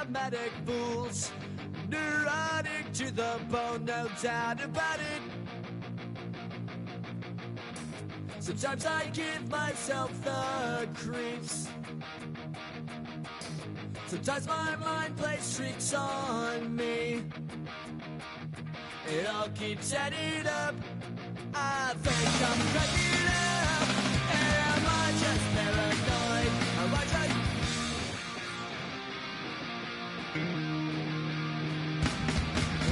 automatic fools. Neurotic to the bone, no doubt about it. Sometimes I give myself the creeps. Sometimes my mind plays tricks on me. It all keeps adding up. I think I'm cracking up. Am I just paranoid? Am I just...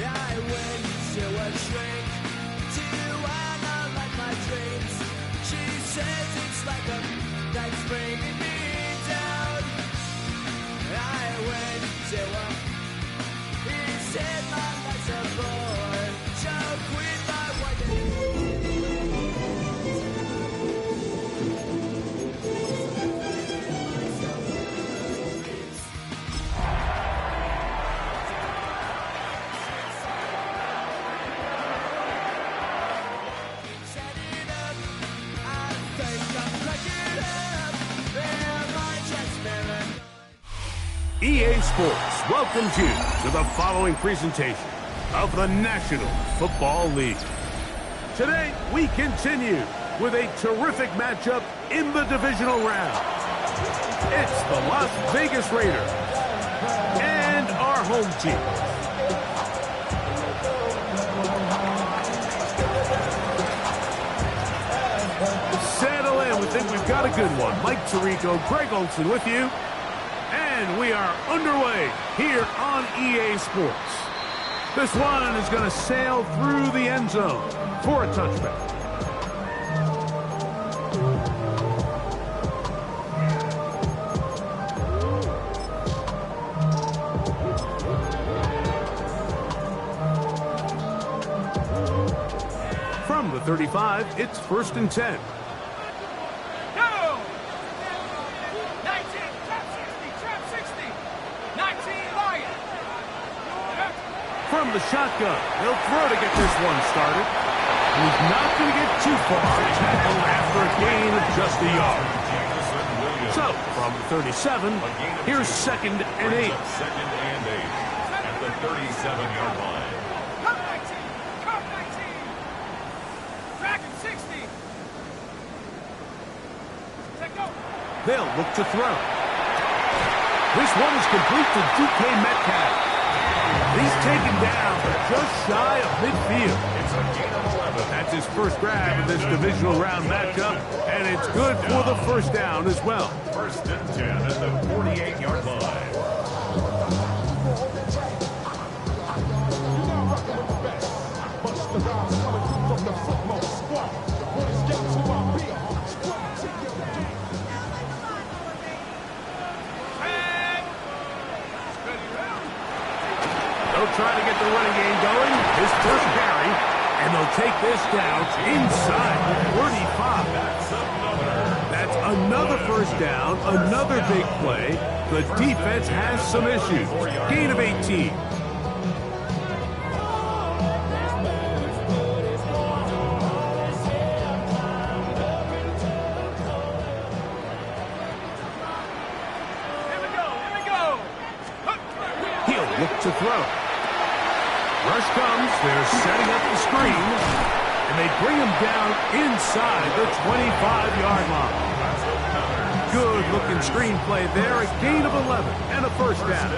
I went to a shrink to analyze my dreams. She says it's like a that's bringing me down. I went to a... He said my life's a bore. Joke with my wife. EA Sports welcomes you to the following presentation of the National Football League. Today, we continue with a terrific matchup in the divisional round. It's the Las Vegas Raiders and our home team. Settle in. We think we've got a good one. Mike Tirico, Greg Olson with you. And we are underway here on EA Sports. This one is going to sail through the end zone for a touchback. From the 35, it's 1st and 10. From the shotgun, he'll throw to get this one started. He's not going to get too far to tackle after a gain of just a yard. So, from the 37, here's 2nd and 8. 2nd and 8 at the 37-yard line. Cup 19! Cup 19! Dragon 60! Take go! They'll look to throw. This one is complete to DK Metcalf. He's taken down, but just shy of midfield. It's a gain of 11. That's his first grab of this divisional round matchup, and it's good for the first down as well. 1st and 10 at the 48-yard line. They'll try to get the running game going. His first carry, and they'll take this down inside the 35. That's another first down, another big play. The defense has some issues. Gain of 18. He'll look to throw. Rush comes, they're setting up the screen, and they bring him down inside the 25-yard line. Good-looking screen play there, a gain of 11 and a first down.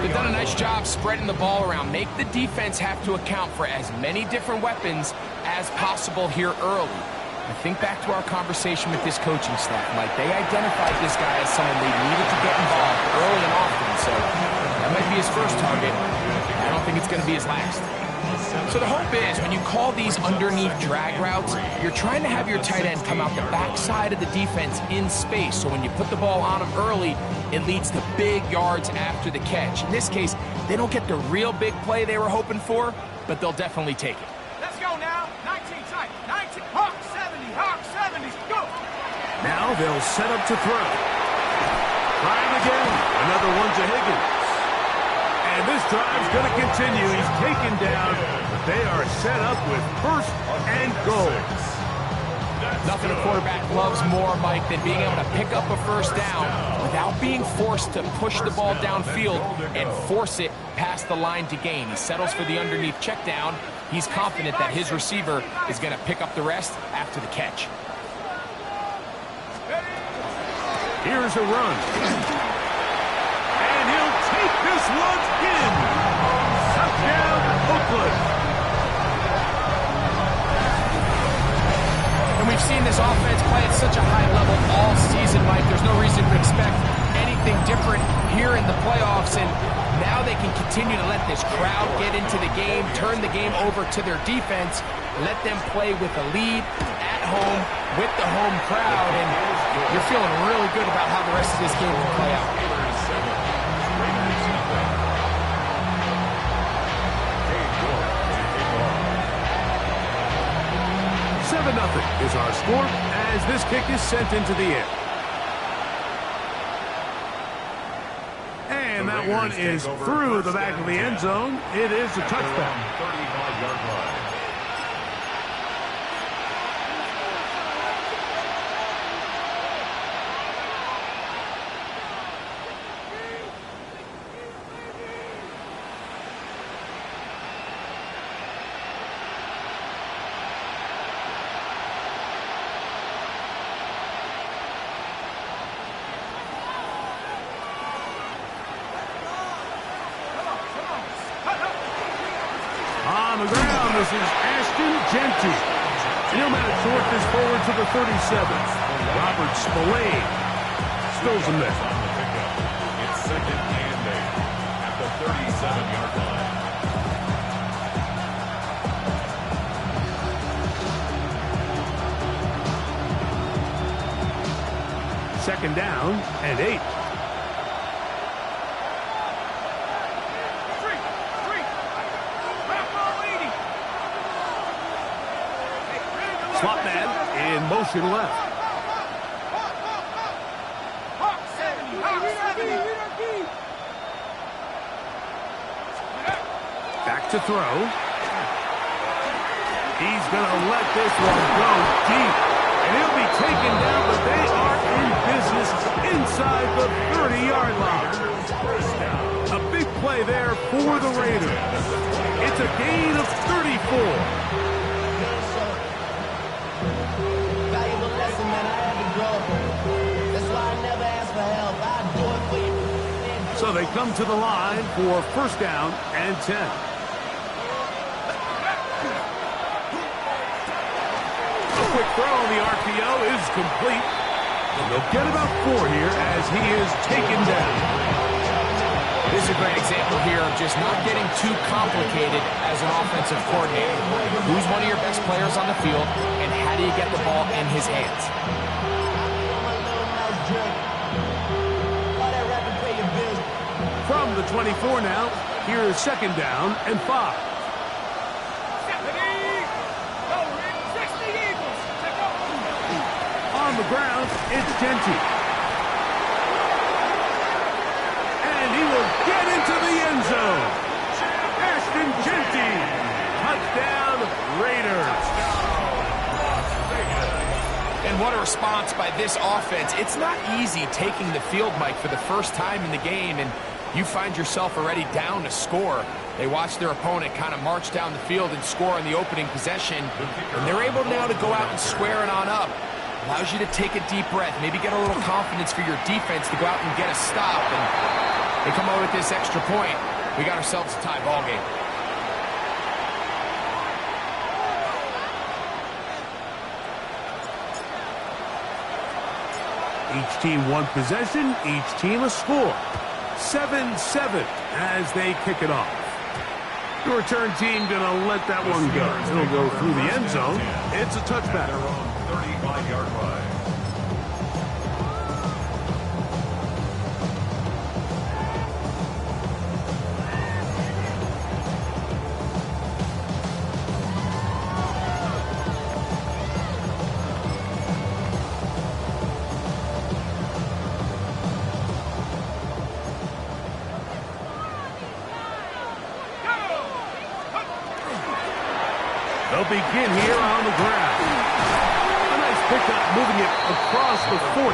They've done a nice job spreading the ball around. Make the defense have to account for as many different weapons as possible here early. I think back to our conversation with this coaching staff, Mike. They identified this guy as someone they needed to get involved early and often, so that might be his first target. I don't think it's going to be his last. So the hope is when you call these underneath drag routes, you're trying to have your tight end come out the backside of the defense in space. So when you put the ball on him early, it leads to big yards after the catch. In this case, they don't get the real big play they were hoping for, but they'll definitely take it. Let's go now. 19 tight. 19. Hawk 70. Hawk 70. Go. Now they'll set up to throw. Trying again. Another one to Higgins. And this drive's going to continue. He's taken down, but they are set up with 1st and goal. Nothing a quarterback loves more, Mike, than being able to pick up a first down with without being forced to push the ball downfield and force it past the line to gain. He settles for the underneath check down. He's confident that his receiver is going to pick up the rest after the catch. Here's a run. And he'll take this one in. Touchdown, Oakland. And we've seen this offense play at such a high level all season, Mike. There's no reason to expect anything different here in the playoffs. And now they can continue to let this crowd get into the game, turn the game over to their defense, let them play with a lead at home with the home crowd. And you're feeling really good about how the rest of this game will play out. 7-0 is our score as this kick is sent into the air. And that one is through the back of the end zone. It is a touchdown. 35-yard line. On the ground, this is Ashton Jeanty. And he'll manage to work this forward to the 37th. Robert Spillane spills him there. On the pickup. It's second and 8 at the 37-yard line. Second down and 8. Slot man in motion left. Hawk 70, Hawk 70. Back to throw. He's going to let this one go deep. And he'll be taken down, but they are in business inside the 30-yard line. A big play there for the Raiders. It's a gain of 34. So they come to the line for first down and 10. A quick throw on the RPO is complete. They'll get about 4 here as he is taken down. This is a great example here of just not getting too complicated as an offensive coordinator. Who's one of your best players on the field, and how do you get the ball in his hands? From the 24 now, here is second down and 5. On the ground, it's Jeanty. And he will get into the end zone. Ashton Jeanty. Touchdown, Raiders. And what a response by this offense. It's not easy taking the field, Mike, for the first time in the game, and you find yourself already down to score. They watch their opponent kind of march down the field and score on the opening possession, and they're able now to go out and square it on up. Allows you to take a deep breath, maybe get a little confidence for your defense to go out and get a stop, and they come away with this extra point. We got ourselves a tie ball game. Each team one possession, each team a score. 7-7 as they kick it off. The return team gonna let that one go. It'll go through the end zone. It's a touchback. Their own 35-yard line. They'll begin here on the ground. A nice pickup moving it across the 40.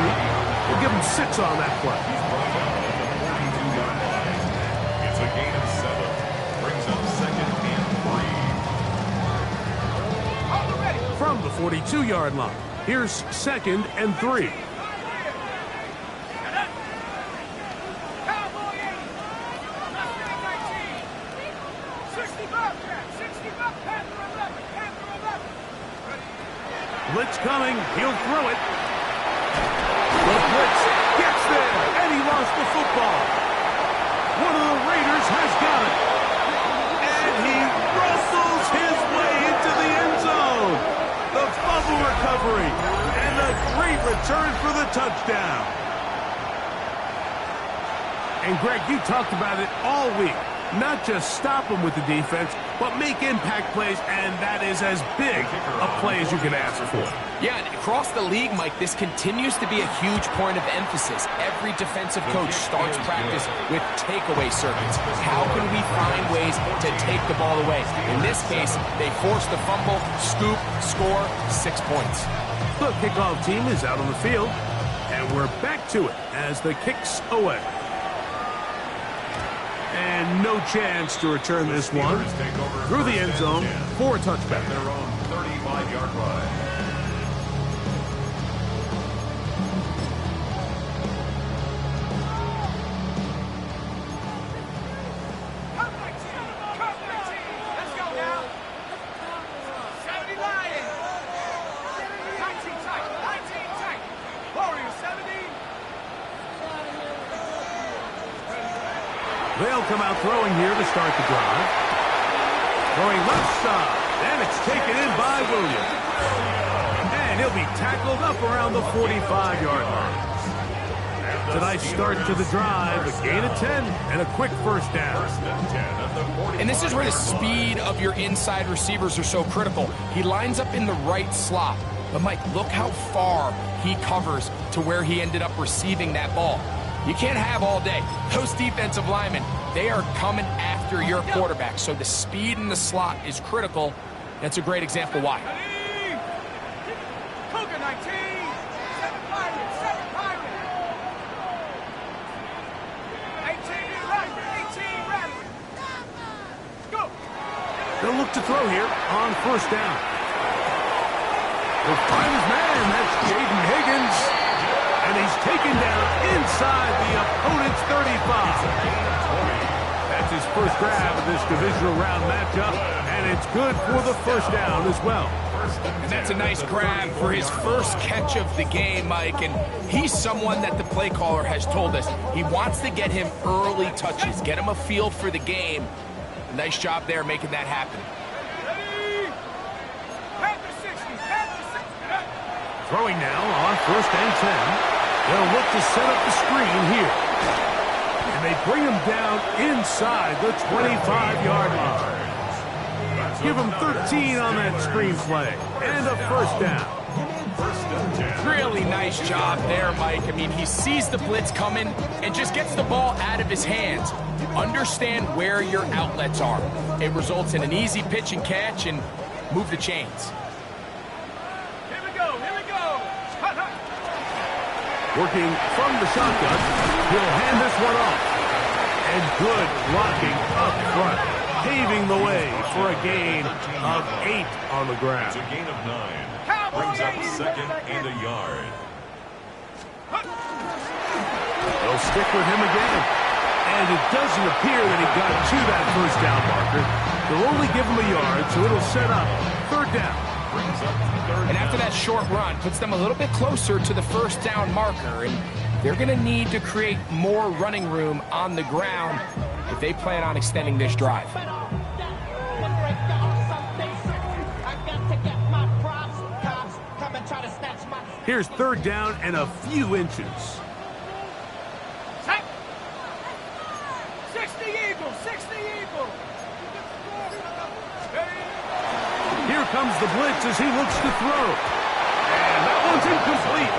We'll give him 6 on that play. He's brought down at the 42-yard line. It's a gain of 7. Brings up 2nd and 3. From the 42-yard line, here's 2nd and 3. Blitz coming. He'll throw it. The blitz gets there, and he lost the football. One of the Raiders has got it. And he wrestles his way into the end zone. The fumble recovery, and a great return for the touchdown. And Greg, you talked about it all week. Not just stop him with the defense, but make impact plays, and that is as big a play as you can ask for. Yeah, and across the league, Mike, this continues to be a huge point of emphasis. Every defensive coach starts practice with takeaway circuits. How can we find ways to take the ball away? In this case, they force the fumble, scoop, score, 6 points. The kickoff team is out on the field, and we're back to it as the kick's away. And no chance to return this one through the end zone for a touchback. Their own 35-yard line. Let's go now. 70 Lions. 19 tight. 19 tight. Warriors 70. They'll come out throwing here to start the drive. Throwing left side, and it's taken in by Williams. And he'll be tackled up around the 45-yard line. It's a nice start to the drive, a gain of 10, and a quick first down. And this is where the speed of your inside receivers are so critical. He lines up in the right slot. But, Mike, look how far he covers to where he ended up receiving that ball. You can't have all day. Those defensive linemen, they are coming after your quarterback. So the speed in the slot is critical. That's a great example why. Cougar 19. 7 Pirates. 7 Pirates. 18 right. 18 right. Go. They'll look to throw here on first down. He'll find his man. That's Jaden Higgins. And he's taken down inside the opponent's 35. That's his first grab of this divisional round matchup, and it's good for the first down as well. And that's a nice grab for his first catch of the game, Mike. And he's someone that the play caller has told us he wants to get him early touches, get him a feel for the game. Nice job there making that happen. Throwing now on first and 10. They'll look to set up the screen here. And they bring him down inside the 25-yard line. Give him 13 on that screen play. And a first down. Really nice job there, Mike. I mean, he sees the blitz coming and just gets the ball out of his hands. Understand where your outlets are. It results in an easy pitch and catch and move the chains. Here we go. Here we go. Hut, hut. Working from the shotgun, he'll hand this one off. And good blocking up front, paving the way for a gain of 8 on the ground. It's a gain of 9. Brings up 2nd and a yard. They'll stick with him again. And it doesn't appear that he got to that first down marker. They'll only give him a yard, so it'll set up third down. And after that short run, puts them a little bit closer to the first down marker. And they're going to need to create more running room on the ground if they plan on extending this drive. Here's third down and a few inches. 60 Eagles. 60 Eagles. Here comes the blitz as he looks to throw. And that one's incomplete.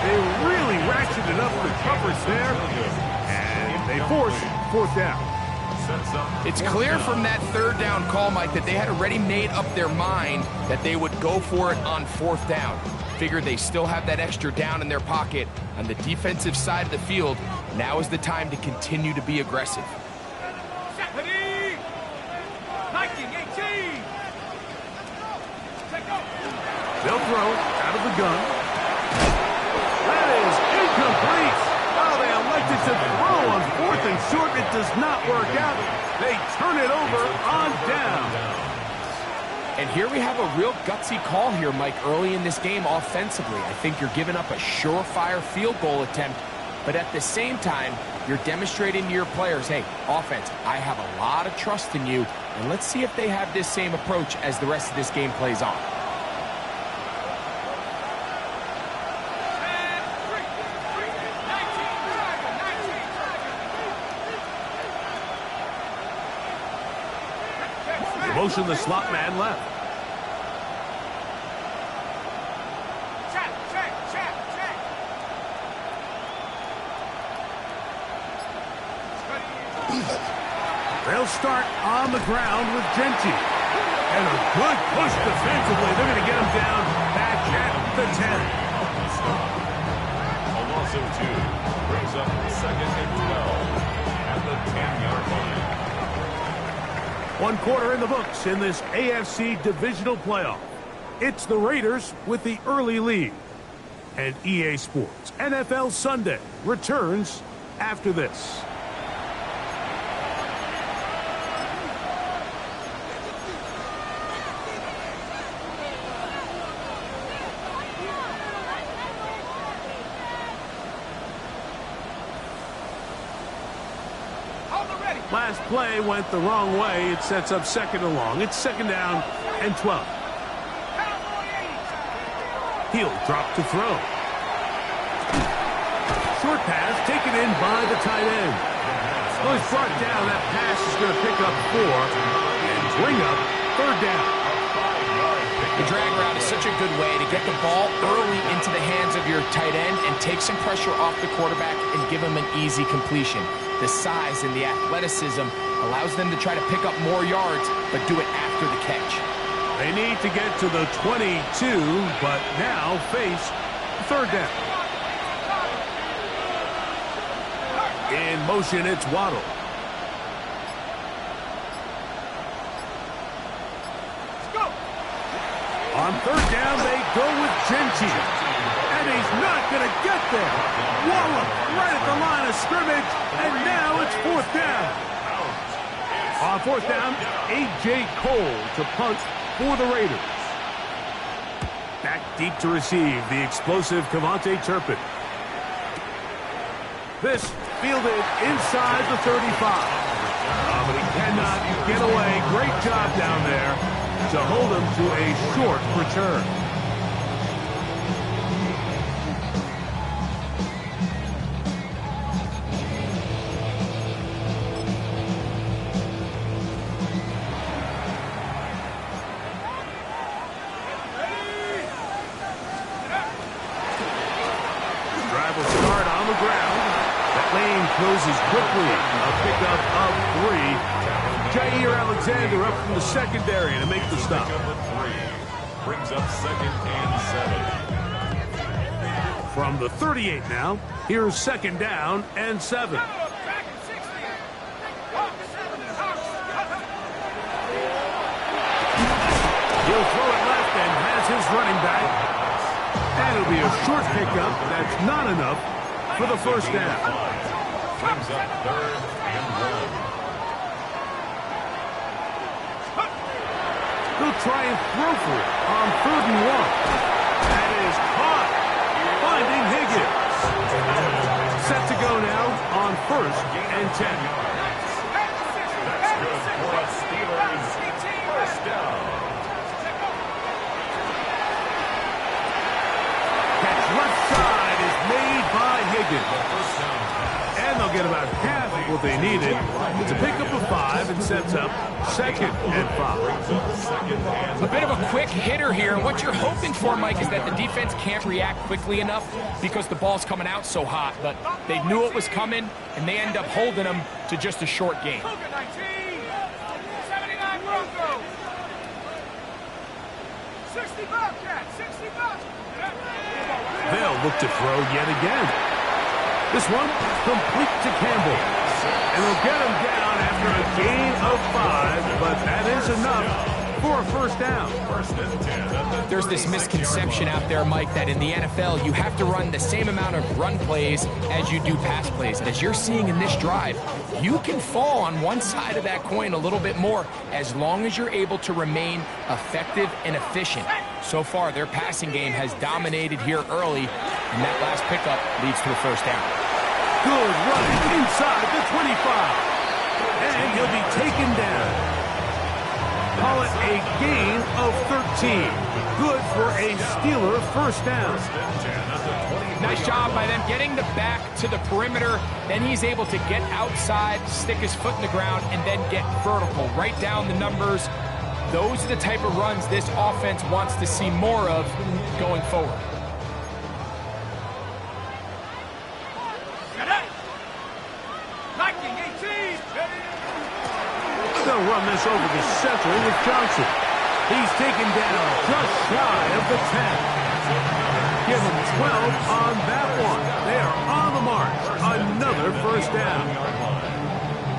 They really ratcheted up the coverage there. And they force fourth down. It's clear from that third down call, Mike, that they had already made up their mind that they would go for it on fourth down. figure they still have that extra down in their pocket on the defensive side of the field. Now is the time to continue to be aggressive. Ready? 19-18. They'll throw out of the gun. That is incomplete. Oh, they elected to throw on 4th and short. It does not work out. They turn it over on down. And here we have a real gutsy call here, Mike, early in this game offensively. I think you're giving up a surefire field goal attempt, but at the same time, you're demonstrating to your players, hey, offense, I have a lot of trust in you, and let's see if they have this same approach as the rest of this game plays on. Motion the slot man left. Check. They'll start on the ground with Genty. And a good push defensively. They're going to get him down back at the 10. A loss of 2 brings up 2nd and 12 at the 10-yard line. 1 quarter in the books in this AFC divisional playoff. It's the Raiders with the early lead. And EA Sports NFL Sunday returns after this. Last play went the wrong way. It sets up 2nd and long. It's 2nd down and 12. He'll drop to throw. Short pass taken in by the tight end. Well, he's brought down. That pass is going to pick up 4 and bring up 3rd down. The drag route is such a good way to get the ball early into the hands of your tight end and take some pressure off the quarterback and give him an easy completion. The size and the athleticism allows them to try to pick up more yards, but do it after the catch. They need to get to the 22, but now face 3rd down. In motion, it's Waddle. On 3rd down, they go with Genty. And he's not going to get there. Wallop right at the line of scrimmage, and now it's 4th down. On 4th down, A.J. Cole to punt for the Raiders. Back deep to receive the explosive Kevontae Turpin. This fielded inside the 35. But he cannot get away. Great job down there to hold him to a short return. Drive will start on the ground. That lane closes quickly. A pickup of 3. Jair Alexander up from the secondary to make the stop. Brings up 2nd and 7. From the 38 now, here's 2nd down and 7. He'll throw it left and has his running back. And it'll be a short pickup. That's not enough for the 1st down. Brings up 3rd and 1. He'll try and throw for it on 3rd and 1. That is caught. Finding Higgins. Set to go now on 1st and 10. That's good for the Steelers. 1st down. Catch left side is made by Higgins. And they'll get about half of what they needed. It's a pickup of 5 and sets up 2nd and 5. A bit of a quick hitter here, and what you're hoping for, Mike, is that the defense can't react quickly enough because the ball's coming out so hot, but they knew it was coming, and they end up holding them to just a short game. 79 Broncos. 60 Bobcats, 60 Bobcats. They'll look to throw yet again. This one complete to Campbell. And will get him down after a gain of 5, but that is enough for a first down. There's this misconception out there, Mike, that in the NFL you have to run the same amount of run plays as you do pass plays. As you're seeing in this drive, you can fall on one side of that coin a little bit more as long as you're able to remain effective and efficient. So far, their passing game has dominated here early, and that last pickup leads to a first down. Good running inside the 25. And he'll be taken down. Call it a gain of 13. Good for a Steeler first down. Nice job by them getting the back to the perimeter. Then he's able to get outside, stick his foot in the ground, and then get vertical. Write down the numbers. Those are the type of runs this offense wants to see more of going forward. They'll run this over the center with Johnson. He's taken down just shy of the 10. Give him 12 on that one. They are on the march. Another first down.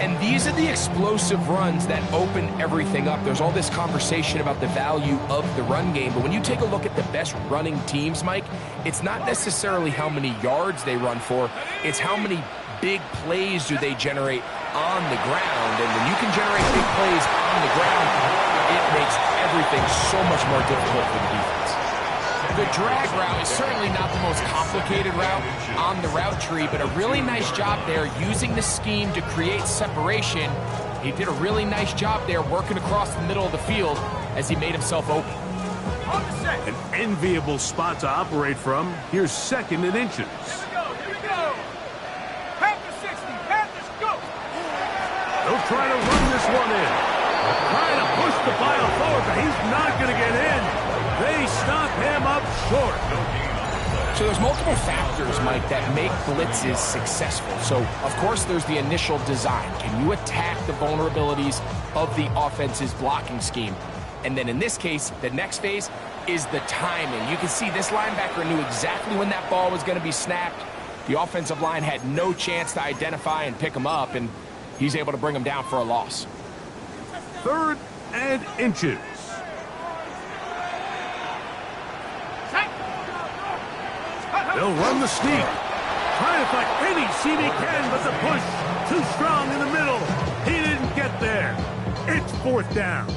And these are the explosive runs that open everything up. There's all this conversation about the value of the run game, but when you take a look at the best running teams, Mike, it's not necessarily how many yards they run for, it's how many big plays do they generate on the ground. And when you can generate big plays on the ground, it makes everything so much more difficult for the defense. The drag route is certainly not the most complicated route on the route tree, but a really nice job there using the scheme to create separation. He did a really nice job there working across the middle of the field as he made himself open. An enviable spot to operate from. Here's 2nd and inches. Here we go. Panthers 60, Panthers go. They'll try to run this one in. Trying to push the pile forward, but he's not going to get in. They stop him up short. So there's multiple factors, Mike, that make blitzes successful. So, of course, there's the initial design. Can you attack the vulnerabilities of the offense's blocking scheme? And then in this case, the next phase is the timing. You can see this linebacker knew exactly when that ball was going to be snapped. The offensive line had no chance to identify and pick him up, and he's able to bring him down for a loss. 3rd and inches. They'll run the sneak. Trying to find any seam he can, but the push too strong in the middle. He didn't get there. It's 4th down.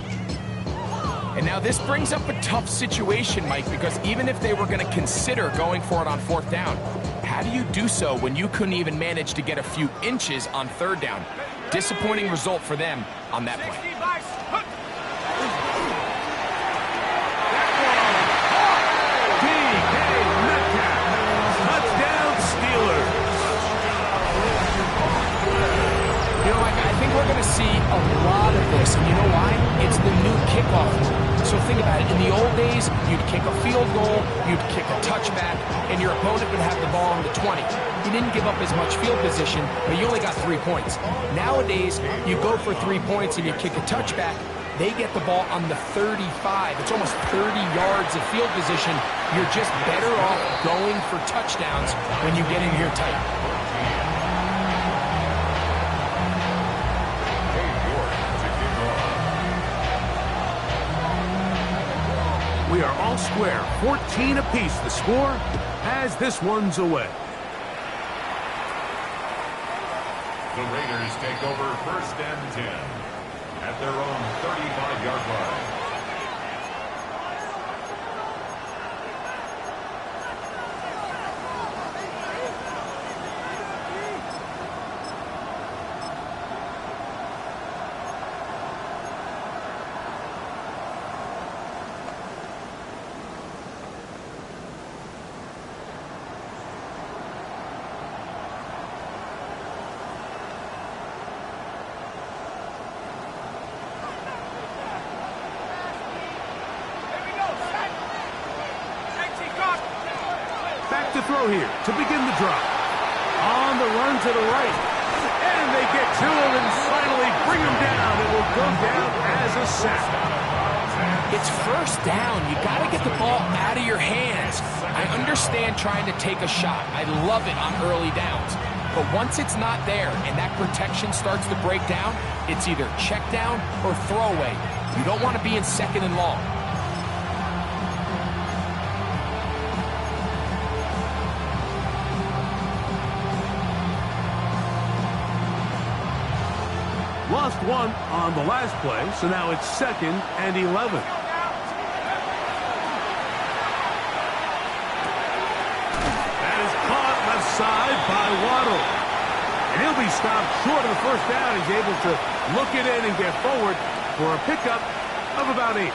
And now this brings up a tough situation, Mike, because even if they were going to consider going for it on 4th down, how do you do so when you couldn't even manage to get a few inches on 3rd down? Disappointing result for them on that play. We're going to see a lot of this, and you know why? It's the new kickoff rule. So think about it. In the old days, you'd kick a field goal, you'd kick a touchback, and your opponent would have the ball on the 20. You didn't give up as much field position, but you only got 3 points. Nowadays, you go for 3 points and you kick a touchback, they get the ball on the 35. It's almost 30 yards of field position. You're just better off going for touchdowns when you get in here tight. We are all square, 14 apiece. The score as this one's away. The Raiders take over 1st and 10 at their own 35-yard line. To throw here to begin the drive. On the run to the right. And they get to him and finally bring him down. It will go down as a sack. It's first down. You got to get the ball out of your hands. I understand trying to take a shot. I love it on early downs. But once it's not there and that protection starts to break down, it's either check down or throwaway. You don't want to be in second and long. Lost one on the last play, so now it's 2nd and 11. That is caught left side by Waddle. And he'll be stopped short of the first down. He's able to look it in and get forward for a pickup of about 8.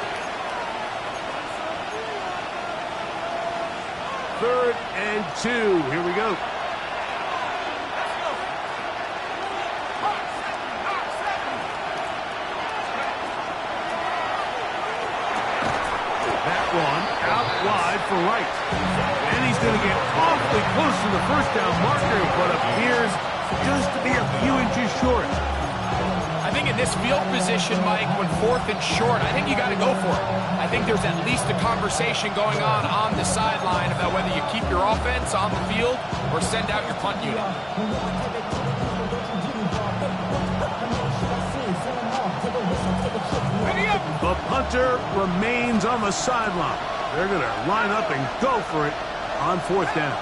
3rd and 2. Here we go. Out wide for Wright. And he's going to get awfully close to the first down marker, but appears just to be a few inches short. I think in this field position, Mike, when 4th and short, I think you got to go for it. I think there's at least a conversation going on the sideline about whether you keep your offense on the field or send out your punt unit. The punter remains on the sideline. They're going to line up and go for it on 4th down.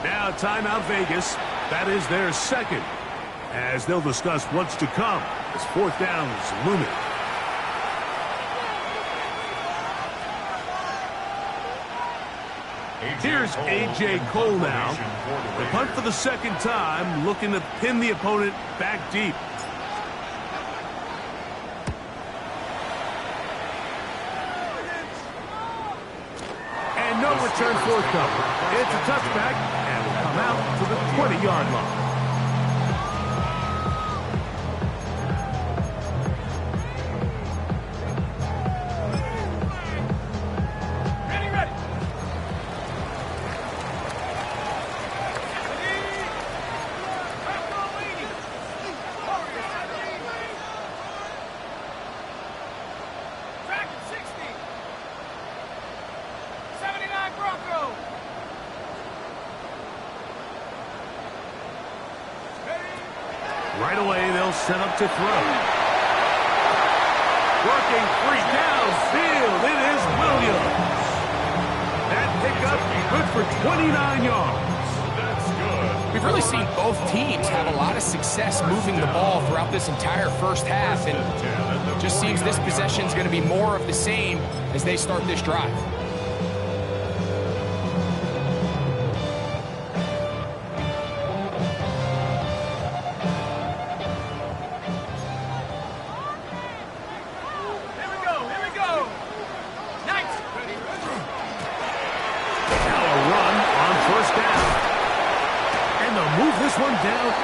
Now timeout Vegas. That is their 2nd, as they'll discuss what's to come as 4th down is looming. Here's A.J. Cole now. The punt for the 2nd time, looking to pin the opponent back deep. And no return forthcoming. It's a touchback, and will come out to the 20-yard line. Right away, they'll set up to throw. Working free downfield. It is Williams. That pickup good for 29 yards. That's good. We've really seen both teams have a lot of success moving the ball throughout this entire first half, and it just seems this possession is going to be more of the same as they start this drive.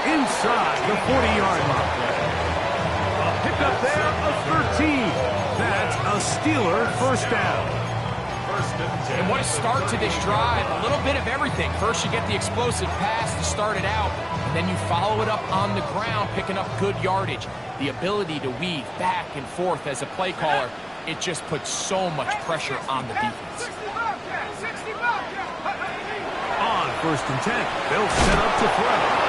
Inside the 40-yard line. A pickup there of 13. That's a Steeler first down. And what a start to this drive. A little bit of everything. First you get the explosive pass to start it out, and then you follow it up on the ground, picking up good yardage. The ability to weave back and forth as a play caller, it just puts so much pressure on the defense. On 1st and 10, they'll set up to throw.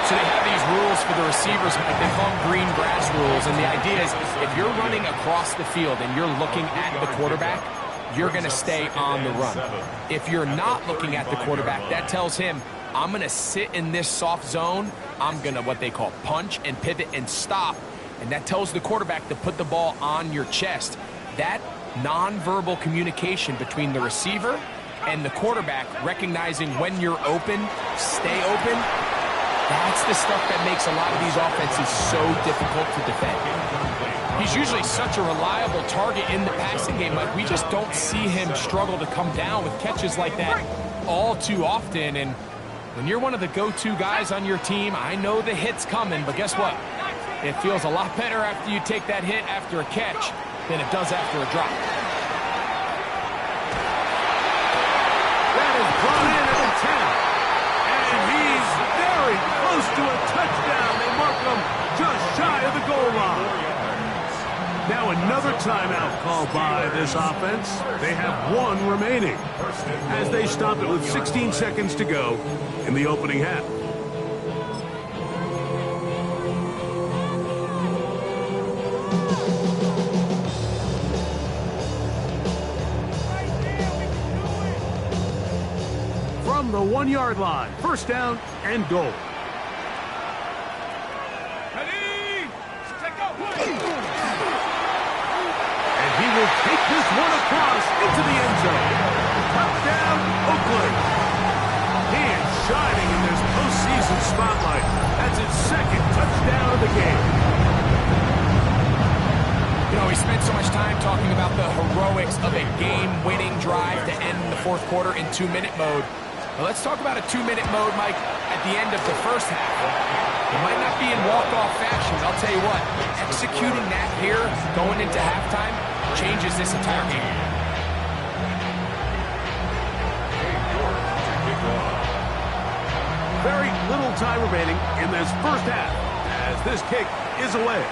So they have these rules for the receivers, like they call them green grass rules, and the idea is if you're running across the field and you're looking at the quarterback, you're going to stay on the run. If you're not looking at the quarterback, that tells him, I'm going to sit in this soft zone, I'm going to what they call punch and pivot and stop, and that tells the quarterback to put the ball on your chest. That nonverbal communication between the receiver and the quarterback, recognizing when you're open, stay open, that's the stuff that makes a lot of these offenses so difficult to defend. He's usually such a reliable target in the passing game. Like, we just don't see him struggle to come down with catches like that all too often. And when you're one of the go-to guys on your team, I know the hit's coming, but guess what? It feels a lot better after you take that hit after a catch than it does after a drop. just shy of the goal line. Now another timeout called by this offense. They have one remaining as they stop it with 16 seconds to go in the opening half. From the 1-yard line, first down and goal. He will take this one across into the end zone. Touchdown, Oakland. He is shining in this postseason spotlight. That's his second touchdown of the game. You know, we spent so much time talking about the heroics of a game-winning drive to end the fourth quarter in 2-minute mode. Now let's talk about a 2-minute mode, Mike, at the end of the first half. It might not be in walk-off fashion, I'll tell you what. Executing that here, going into halftime, changes this entire game. Very little time remaining in this first half as this kick is away.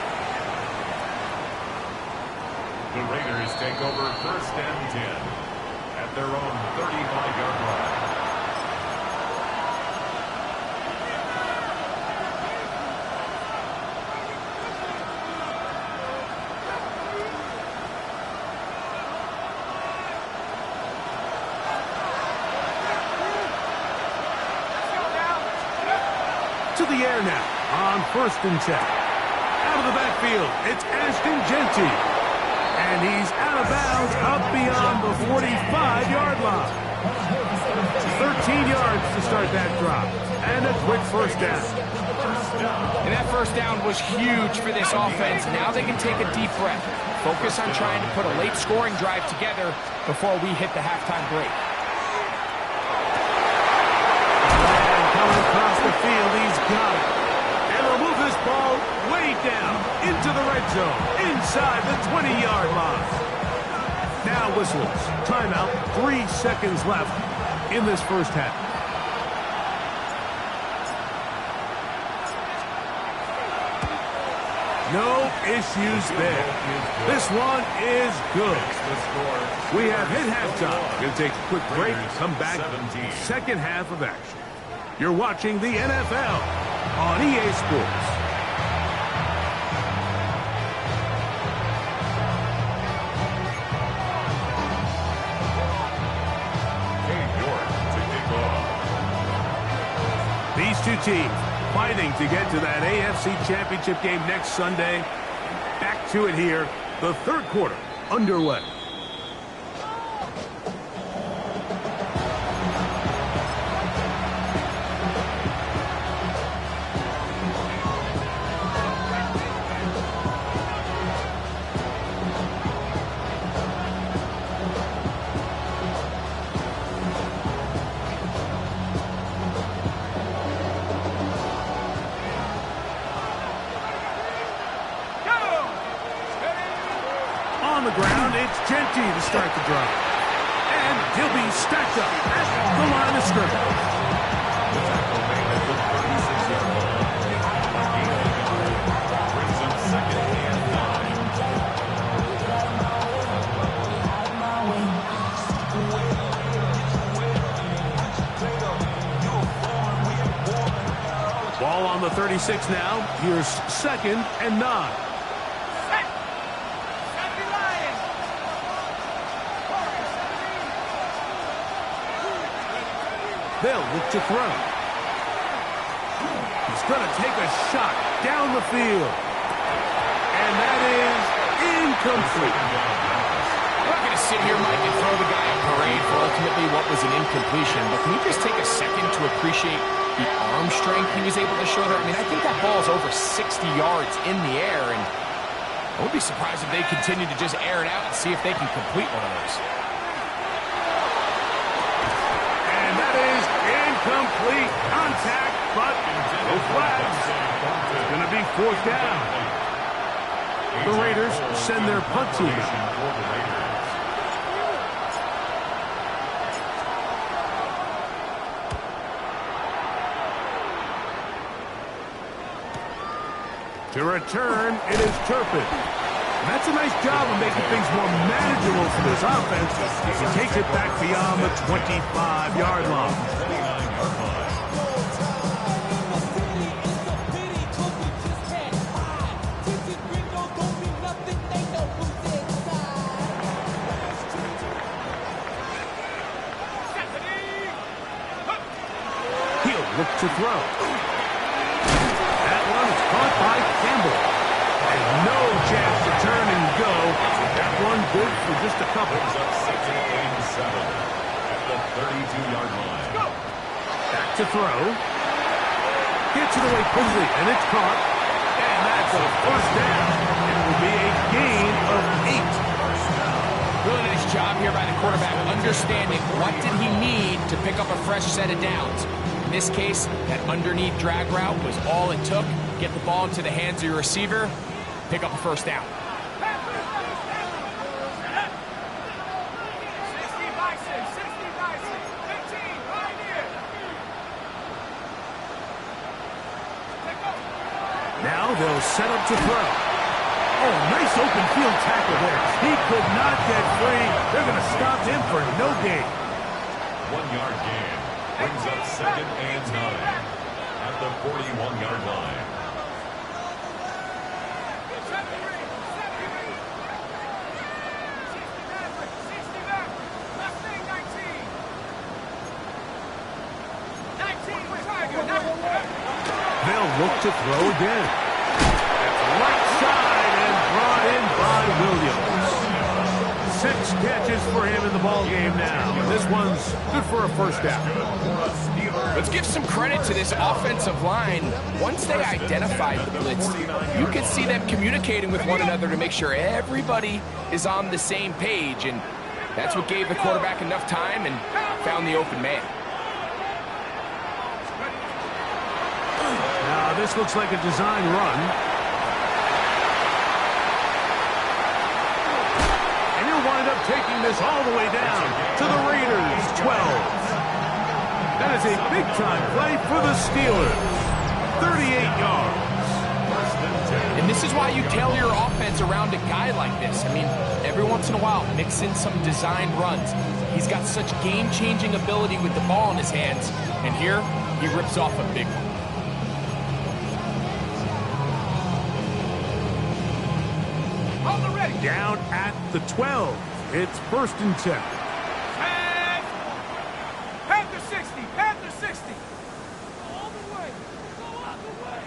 The Raiders take over first and 10 at their own 35-yard line. To the air now on first and 10. Out of the backfield, it's Ashton Jeanty. And he's out of bounds up beyond the 45-yard line. 13 yards to start that drop. And a quick first down. And that first down was huge for this offense. Now they can take a deep breath. Focus on trying to put a late scoring drive together before we hit the halftime break. Across the field, he's got it. And they'll move this ball way down into the red zone, inside the 20-yard line. Now whistles. Timeout, 3 seconds left in this first half. No issues there. This one is good. We have hit halftime. Going to take a quick break, come back, second half of action. You're watching the NFL on EA Sports. These two teams fighting to get to that AFC Championship game next Sunday. Back to it here. The third quarter underway. On the ground, it's Jeanty to start the drive. And he'll be stacked up at the line of scrimmage. Ball on the 36 now. Here's second and 9. They'll look to throw. He's going to take a shot down the field. And that is incomplete. I'm not going to sit here, Mike, and throw the guy a parade for ultimately what was an incompletion, but can you just take a second to appreciate the arm strength he was able to show there? I mean, I think that ball is over 60 yards in the air, and I would be surprised if they continue to just air it out and see if they can complete one of those. Complete contact, but no flags. It's going to be fourth down. The Raiders send their punt team out. To return, it is Turpin. And that's a nice job of making things more manageable for this offense as he takes it back beyond the 25-yard line. 29-yard line. He'll look to throw. That one is caught by Campbell. And no chance to turn and go. That one good for just a couple. Brings up second and 7 at the 32-yard line. Back to throw. Gets it away quickly, and it's caught. And that's a first down. It will be a gain of 8. Really nice job here by the quarterback, understanding what did he need to pick up a fresh set of downs. In this case, that underneath drag route was all it took. Get the ball into the hands of your receiver, pick up a first down. 60 by 6, 60 by 6, 15, right here. Take over. Now they'll set up to throw. Oh, nice open field tackle there. He could not get free. They're going to stop him for no gain. 1-yard gain. Brings up second and 9 at the 41-yard line. 60 back. Last thing, 19. 19 with Tiger. They'll look to throw again. That's right side and brought in by Williams. 6 catches for him in the ball game now. And this one's good for a first down. Let's give some credit to this offensive line. Once they identified the blitz, you could see them communicating with one another to make sure everybody is on the same page. And that's what gave the quarterback enough time and found the open man. Now this looks like a design run. And he'll wind up taking this all the way down to the Raiders' 12. That is a big-time play for the Steelers. 38 yards. And this is why you tailor your offense around a guy like this. I mean, every once in a while, mix in some designed runs. He's got such game-changing ability with the ball in his hands. And here, he rips off a big one. Down at the 12. It's first and 10. Panther 60, Panther 60. All the way. Go all the way.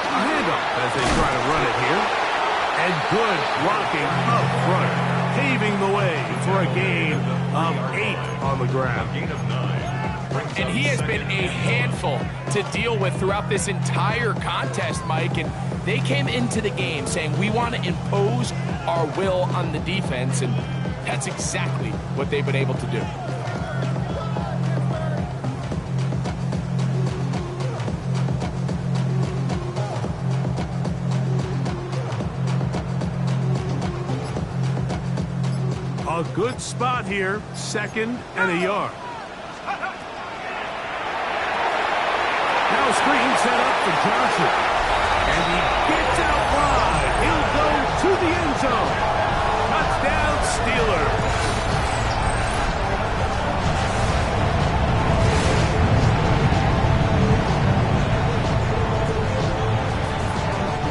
A handoff as they try to run it here. And good blocking up front, paving the way for a gain of 8 on the ground. Gain of 9. And he has been a handful to deal with throughout this entire contest, Mike. And they came into the game saying, we want to impose our will on the defense. And that's exactly what they've been able to do. A good spot here, 2nd and a yard. Now a screen set up for Johnson. And he gets out wide. He'll go to the end zone. Touchdown, Steelers.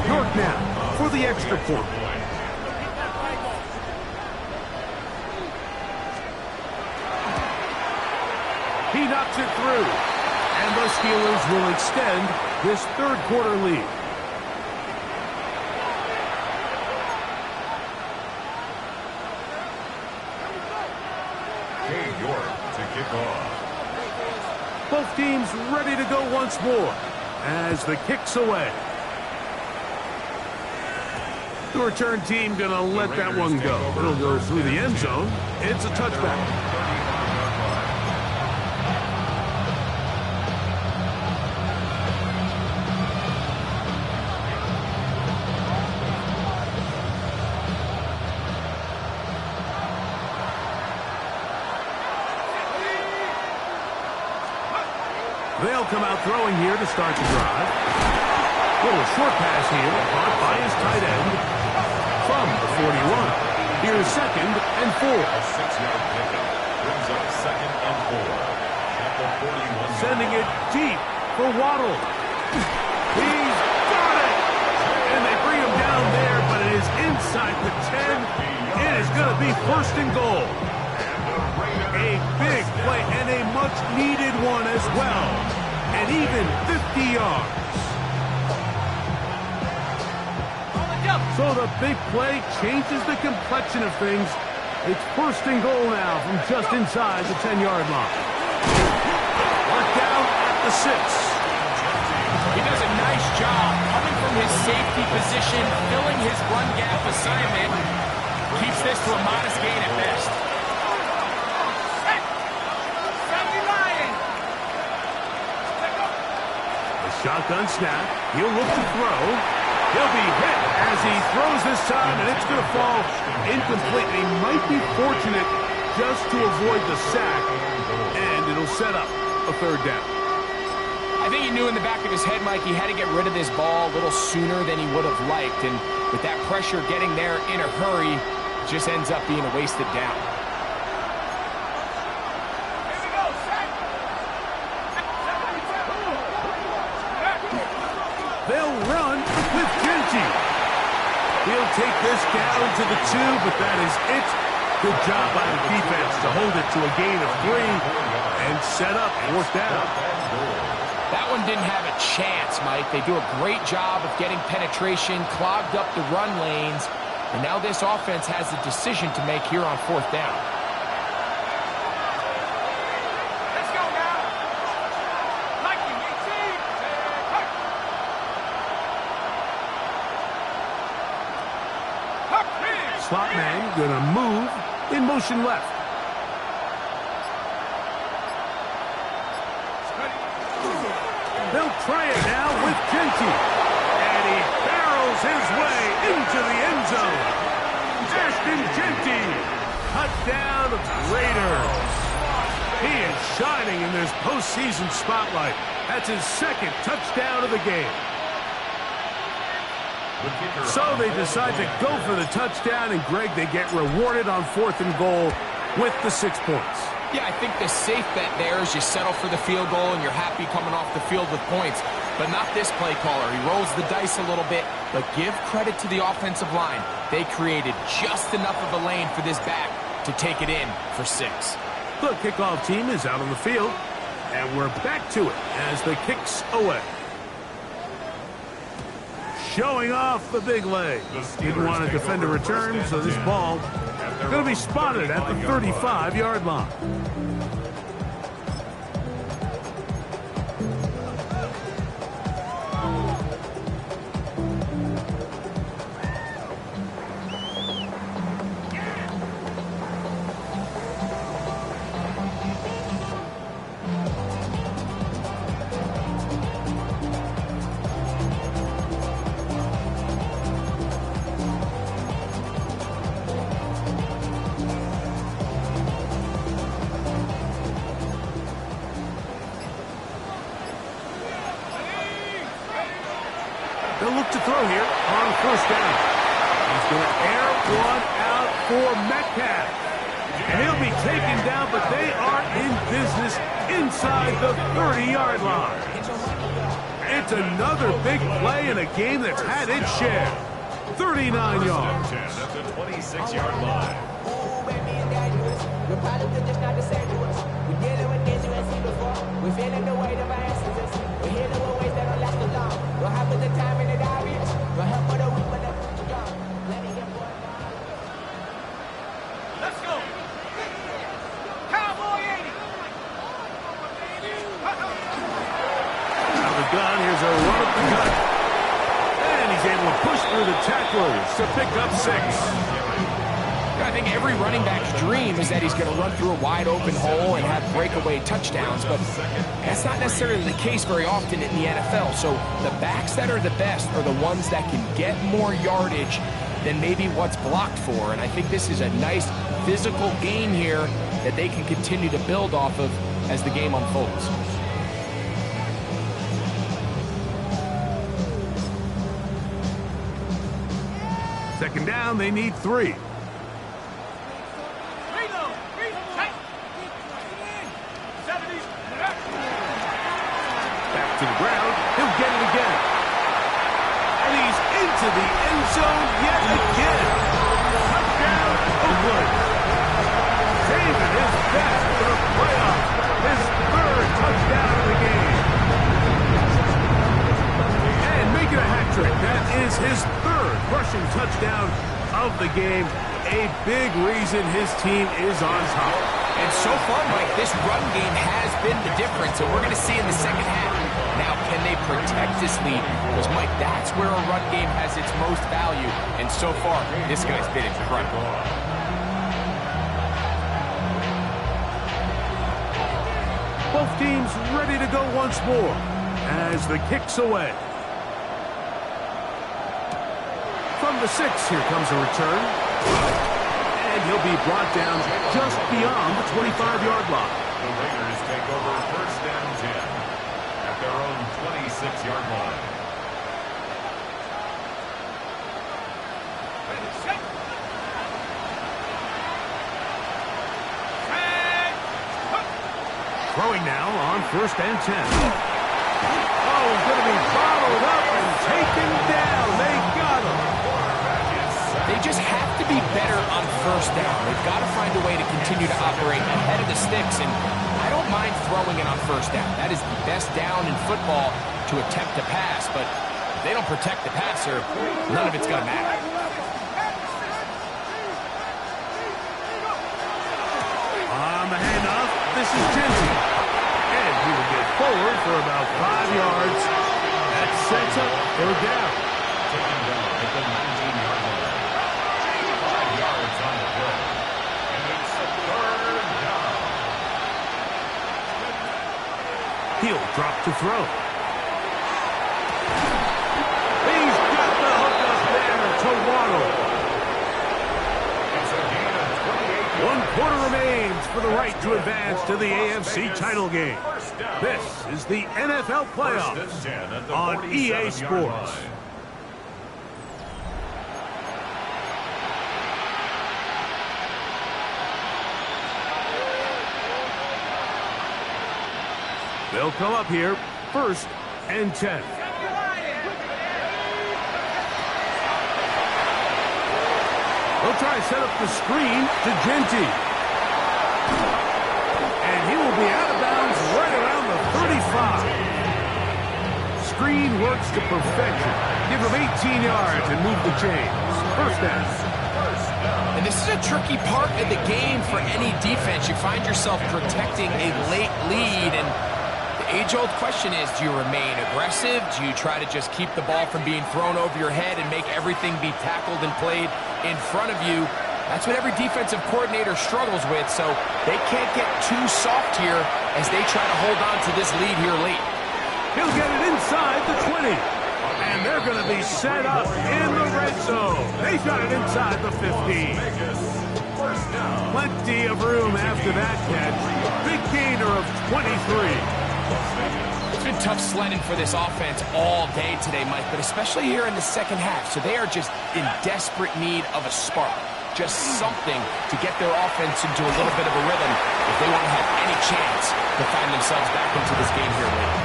York now for the extra point. He knocks it through. And the Steelers will extend this third quarter lead. Kay York to kick off. Both teams ready to go once more as the kick's away. The return team going to let that one go. It'll go through the end zone. It's a touchback. They'll come out throwing here to start the drive. Little short pass here, caught by his tight end from the 41. Here's 2nd and 4. A 6-yard pickup brings up 2nd and 4. At the 41. Sending it deep for Waddle. He's got it! And they bring him down there, but it is inside the 10. It is going to be 1st and goal. A big play and a much-needed one as well. And even 50 yards. So the big play changes the complexion of things. It's 1st and goal now from just inside the 10-yard line. Work down at the 6. He does a nice job coming from his safety position, filling his run gap assignment. Keeps this to a modest gain at best. A shotgun snap. He'll look to throw. He'll be hit as he throws this time, and it's going to fall incomplete. He might be fortunate just to avoid the sack, and it'll set up a 3rd down. I think he knew in the back of his head, Mike, he had to get rid of this ball a little sooner than he would have liked, and with that pressure getting there in a hurry, it just ends up being a wasted down. They'll run with Genty. He'll take this down to the 2, but that is it. Good job by the defense to hold it to a gain of 3 and set up 4th down. That one didn't have a chance, Mike. They do a great job of getting penetration, clogged up the run lanes, and now this offense has a decision to make here on 4th down. Let's go now. Mikey, 18. Slot man gonna move in motion left. They'll try it now with Genty. And he barrels his way into the end zone. Ashton Genty, touchdown Raiders. He is shining in this postseason spotlight. That's his 2nd touchdown of the game. So they decide to go for the touchdown, and Greg, they get rewarded on 4th and goal with the 6 points. Yeah, I think the safe bet there is you settle for the field goal and you're happy coming off the field with points. But not this play caller. He rolls the dice a little bit, but give credit to the offensive line. They created just enough of a lane for this back to take it in for 6. The kickoff team is out on the field, and we're back to it as the kick's away. Showing off the big leg. Didn't want to defend a return, so this ball going to be spotted at the 35-yard line. They'll look to throw here on 1st down. He's going to air one out for Metcalf. And he'll be taken down, but they are in business inside the 30-yard line. It's another big play in a game that's had its share. 39 yards. At the 26-yard line. We're probably just not the same to us. We're dealing with this USC before. We're feeling the weight of our instances. We're healing with ways that don't last too long. Don't have the time and the diaries. Don't help for the weak, but the strong. Letting your boy down. Let's go. Cowboy 80. Out of the gun, here's a run up the gut. And he's able to push through the tacklers to pick up 6. I think every running back's dream is that he's going to run through a wide open hole and have breakaway touchdowns, but that's not necessarily the case very often in the NFL. So the backs that are the best are the ones that can get more yardage than maybe what's blocked for. And I think this is a nice physical gain here that they can continue to build off of as the game unfolds. Second down, they need 3. Back to the ground. He'll get it again. And he's into the end zone yet again. Touchdown, Oakland. Saving his best for the playoffs. His 3rd touchdown of the game. And making a hat trick. That is his 3rd rushing touchdown of the game. A big reason his team is on top. And so far, Mike, this run game has been the difference, and we're going to see in the second half. Now, can they protect this lead? Because, Mike, that's where a run game has its most value. And so far, this guy's been incredible. Both teams ready to go once more as the kick's away. From the 6, here comes a return. And he'll be brought down just beyond the 25-yard line. The Raiders take over 1st and 10 at their own 26-yard line. Throwing now on 1st and 10. Oh, he's going to be followed up and taken down. They got him. They just have to be better on 1st down. They've got to find a way to continue to operate ahead of the sticks, and I don't mind throwing it on 1st down. That is the best down in football to attempt to pass, but if they don't protect the passer, none of it's going to matter. On the handoff, this is Genty. And he will get forward for about 5 yards. That sets up 3rd down. Taken down at the 19-yard line. 5 yards on the play. And it's a 3rd down. He'll drop to throw. He's got the hookup there to Waddle. It's a gain of 28 yards. 1 quarter remains for the right to advance to the AFC title game. This is the NFL playoffs on EA Sports. They'll come up here 1st and 10. They'll try to set up the screen to Genty. And he will be out of bounds right around the 35. Screen works to perfection. Give him 18 yards and move the chains. 1st down. And this is a tricky part of the game for any defense. You find yourself protecting a late lead, and the age-old question is, do you remain aggressive? Do you try to just keep the ball from being thrown over your head and make everything be tackled and played in front of you? That's what every defensive coordinator struggles with, so they can't get too soft here as they try to hold on to this lead here late. He'll get it inside the 20. And they're going to be set up in the red zone. They've got it inside the 15. Plenty of room after that catch. Big gainer of 23. It's been tough sledding for this offense all day today, Mike, but especially here in the second half. So they are just in desperate need of a spark. Just something to get their offense into a little bit of a rhythm if they want to have any chance to find themselves back into this game here late.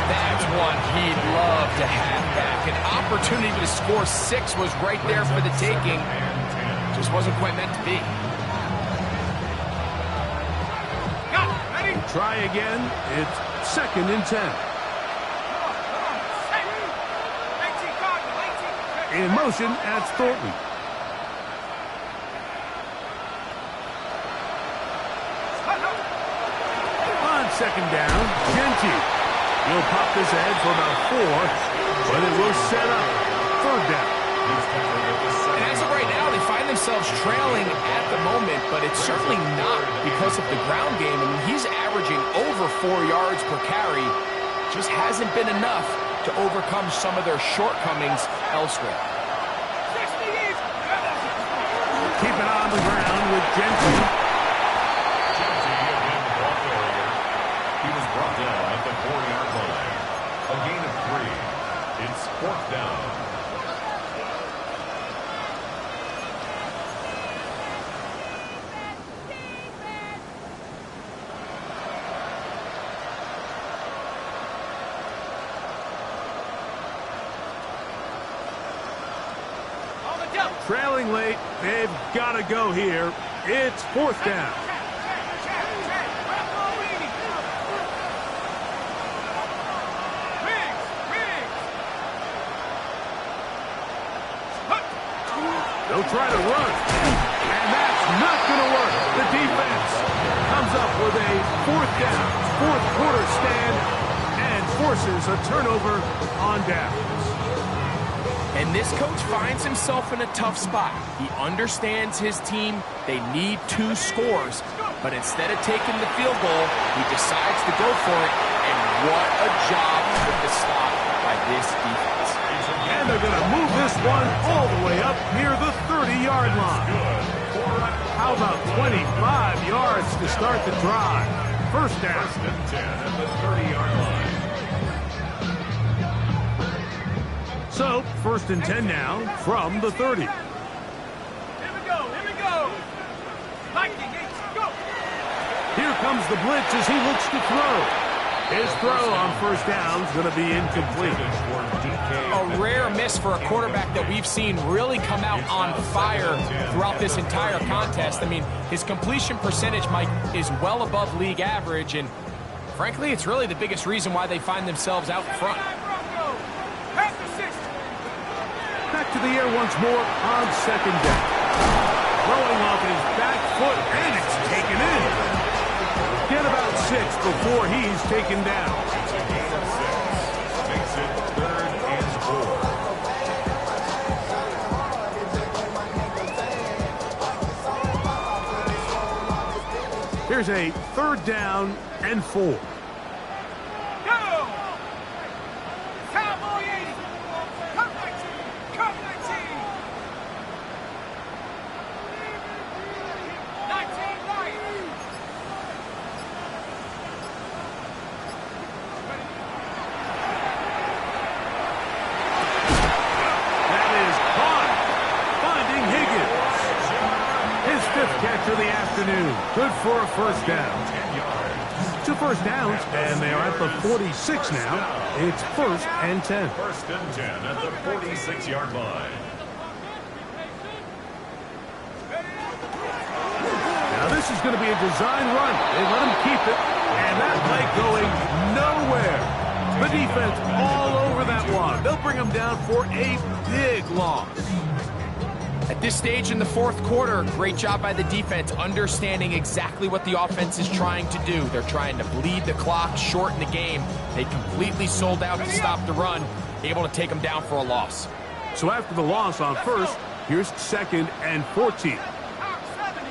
That's one he'd love to have back. An opportunity to score 6 was right there for the taking. Just wasn't quite meant to be. Try again. It's 2nd and 10. In motion, that's Thornton. On 2nd down, Genty. He'll pop this ahead for about 4, but it will set up 3rd down. And as of right now, they find themselves trailing at the moment, but it's certainly not because of the ground game. I mean, he's averaging over 4 yards per carry. Just hasn't been enough to overcome some of their shortcomings elsewhere. Keep it on the ground with Genty. He was brought down at the 4-yard line. A gain of 3. It's 4th down. Trailing late, they've got to go here. It's fourth down. They'll try to run, and that's not going to work. The defense comes up with a fourth down, fourth quarter stand, and forces a turnover on downs. And this coach finds himself in a tough spot. He understands his team. They need 2 scores, but instead of taking the field goal, he decides to go for it, and what a job with the stop by this defense. And they're going to move this one all the way up near the 30-yard line. How about 25 yards to start the drive? First down. First and 10 at the 30-yard line. So, first and 10 now from the 30. Here we go, here we go. Lightning, go. Here comes the blitz as he looks to throw. His throw on first down is going to be incomplete. A rare miss for a quarterback that we've seen really come out on fire throughout this entire contest. I mean, his completion percentage, Mike, is well above league average, and frankly, it's really the biggest reason why they find themselves out front. Back to the air once more on second down. Throwing off his back foot, and it's taken in. Get about 6 before he's taken down. It's a gain of 6. Makes it 3rd and 4. Here's a 3rd down and 4. Go! Cowboy 80! Come 19! Come 19! 19 right! That is caught. Finding Higgins. His 5th catch of the afternoon. Good for a first down. 10 yards. 2 first downs, and they are at the 46 now. It's first and 10. First and 10 at the 46-yard line. Now this is going to be a design run. They let him keep it, and that play going nowhere. The defense all over that one. They'll bring him down for a big loss. At this stage in the 4th quarter, great job by the defense understanding exactly what the offense is trying to do. They're trying to bleed the clock, shorten the game. They completely sold out to stop the run, able to take them down for a loss. So after the loss on first, here's 2nd and 14. Hawk 70!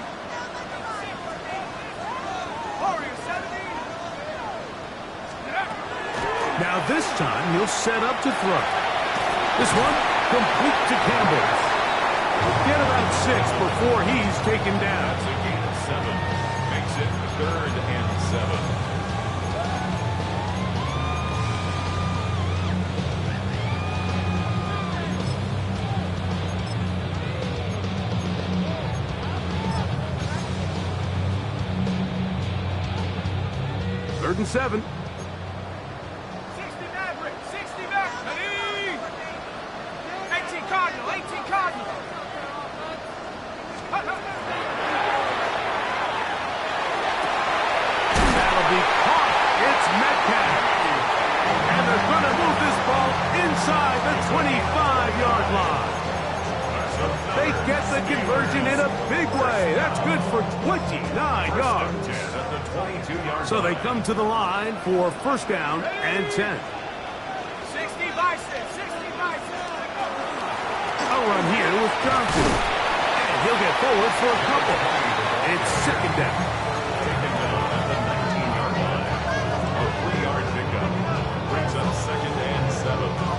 Warrior 70! Now this time, he'll set up to throw. This one, complete to Campbell. Get about 6 before he's taken down. That's a gain of 7. Makes it 3rd and 7. 3rd and 7. 60 Maverick! 60 Maverick! 18 Cardinal! 18 Cardinal! That'll be caught. It's Metcalf. And they're going to move this ball inside the 25-yard line. They get the conversion in a big way. That's good for 29 yards. 10 at the 22-yard So they line. come to the line for first down and 10. 60 Bison! 60 Bison! A run here with Johnson. And he'll get forward for a couple. It's second down. Taken down at the 19-yard line. A 3-yard pickup. Brings up 2nd and 7.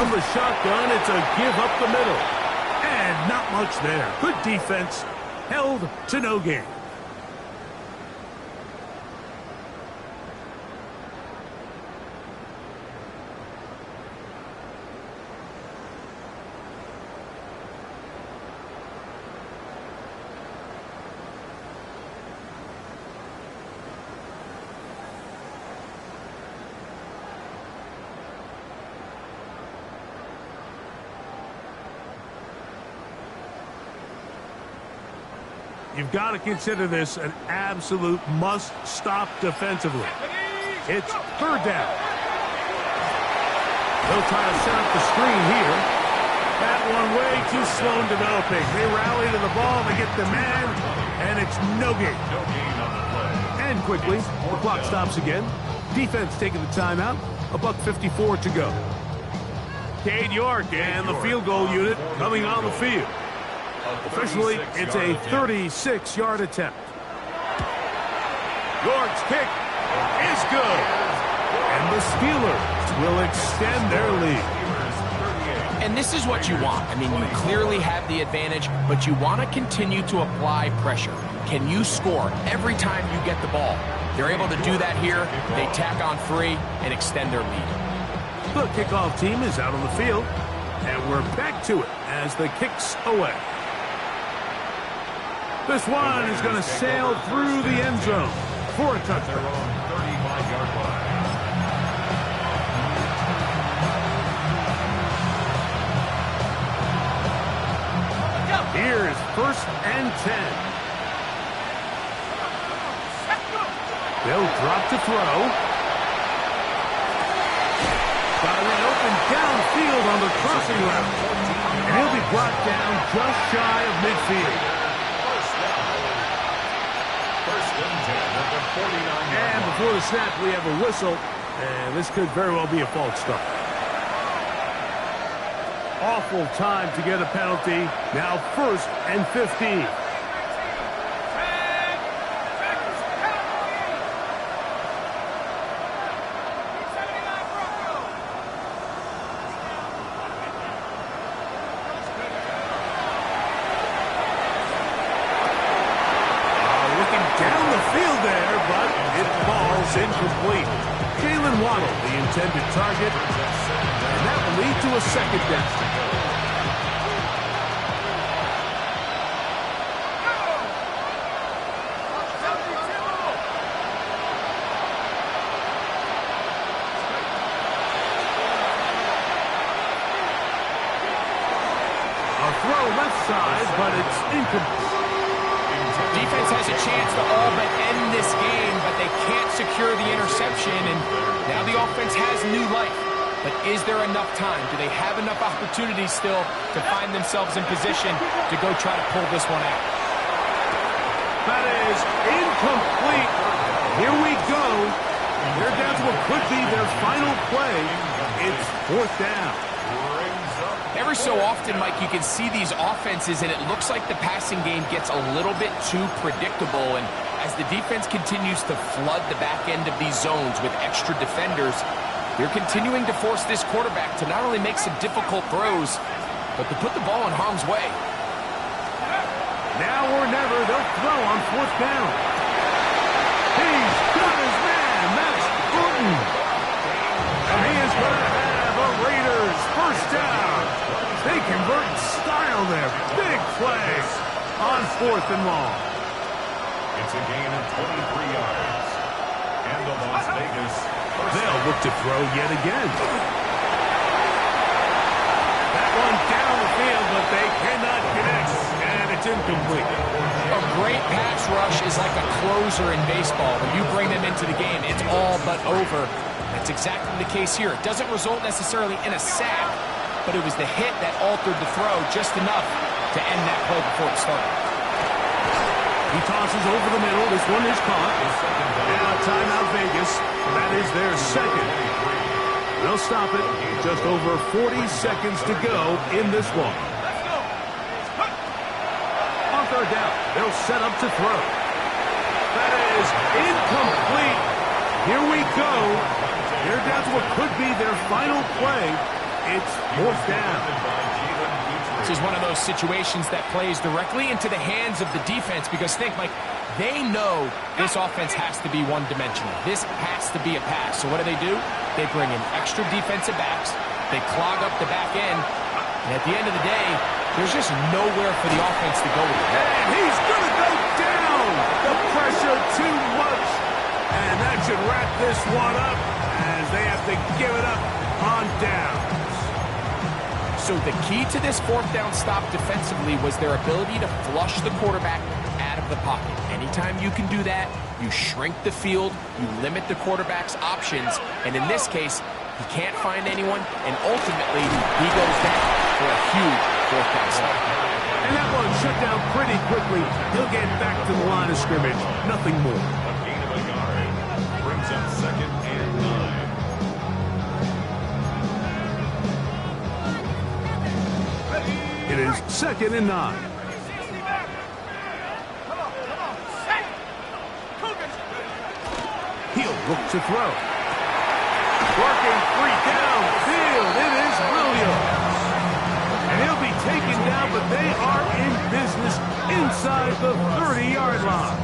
From the shotgun, it's a give up the middle. And not much there. Good defense. Held to no gain. You've got to consider this an absolute must-stop defensively. It's third down. They'll try to set up the screen here. That one way too slow in developing. They rally to the ball, they get the man, and it's no gain. No gain on the play. And quickly, the clock stops again. Defense taking the timeout. $1:54 to go. Cade York and the field goal unit coming on the field. Officially, it's a 36-yard attempt. York's kick is good. And the Steelers will extend their lead. And this is what you want. I mean, you clearly have the advantage, but you want to continue to apply pressure. Can you score every time you get the ball? They're able to do that here. They tack on 3 and extend their lead. The kickoff team is out on the field, and we're back to it as the kick's away. This one is going to sail through the end zone for a touchdown. 35-yard line. Here's 1st and 10. They'll drop to throw. Got it open downfield on the crossing route. And he'll be brought down just shy of midfield. And before the snap, we have a whistle, and this could very well be a false start. Awful time to get a penalty. Now 1st and 15. Incomplete. Jalen Waddle, the intended target, and that will lead to a second down. A throw left side, but it's incomplete. Defense has a chance to all but end this game, but they can't secure the interception, and now the offense has new life. But is there enough time? Do they have enough opportunities still to find themselves in position to go try to pull this one out? That is incomplete. Here we go. They're down to what could be their final play. It's 4th down. Every so often, Mike, you can see these offenses, and it looks like the passing game gets a little bit too predictable. And as the defense continues to flood the back end of these zones with extra defenders, they're continuing to force this quarterback to not only make some difficult throws, but to put the ball in harm's way. Now or never, they'll throw on 4th down. He's got his man. That's Burton. And he is going to have a Raiders first down. They convert in style there. Big play on 4th and long. It's a gain of 23 yards. And the Las Vegas they'll look to throw yet again. That one down the field, but they cannot connect. And it's incomplete. A great pass rush is like a closer in baseball. When you bring them into the game, it's all but over. That's exactly the case here. It doesn't result necessarily in a sack, but it was the hit that altered the throw just enough to end that play before it started. He tosses over the middle. This one is caught. Now timeout Vegas. That is their second. They'll stop it. Just over 40 seconds to go in this one. On 3rd down, they'll set up to throw. That is incomplete. Here we go. They're down to what could be their final play. it's fourth down. This is one of those situations that plays directly into the hands of the defense because think, like, they know this offense has to be one-dimensional. This has to be a pass. So what do? They bring in extra defensive backs. They clog up the back end. And at the end of the day, there's just nowhere for the offense to go with it. And he's going to go down. The pressure too much. And that should wrap this one up as they have to give it up on downs. So the key to this fourth down stop defensively was their ability to flush the quarterback out of the pocket. Anytime you can do that, you shrink the field, you limit the quarterback's options, and in this case, he can't find anyone, and ultimately, he goes down for a huge fourth down stop. And that one shut down pretty quickly. He'll get back to the line of scrimmage. Nothing more. A gain of a yard. Brings up 2nd and 9. It is 2nd and 9. He'll look to throw. Working free downfield. It is Williams. And he'll be taken down, but they are in business inside the 30-yard line.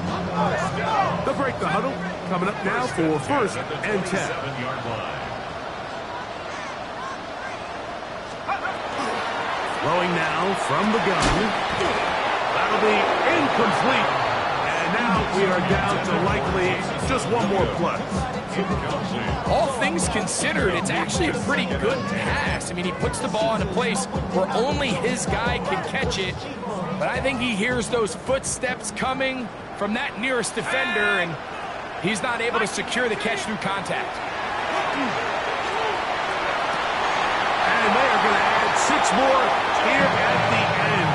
They'll break the huddle. Coming up now for 1st and 10. 7-yard line. Throwing now from the gun. That'll be incomplete. And now we are down to likely just one more play. All things considered, it's actually a pretty good pass. I mean, he puts the ball in a place where only his guy can catch it. But I think he hears those footsteps coming from that nearest defender, and he's not able to secure the catch through contact. And they are going to add 6 more here at the end.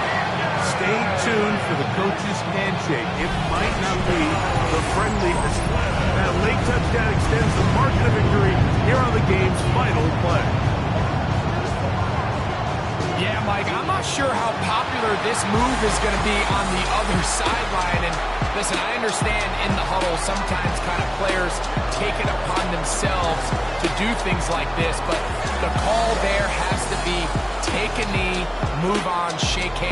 Stay tuned for the coach's handshake. It might not be the friendliest. That late touchdown extends the margin of victory here on the game's final play. Yeah, Mike, I'm not sure how popular this move is going to be on the other sideline. And listen, I understand in the huddle sometimes kind of players take it upon themselves to do things like this, but the call there has to be take a knee, move on, shake hands.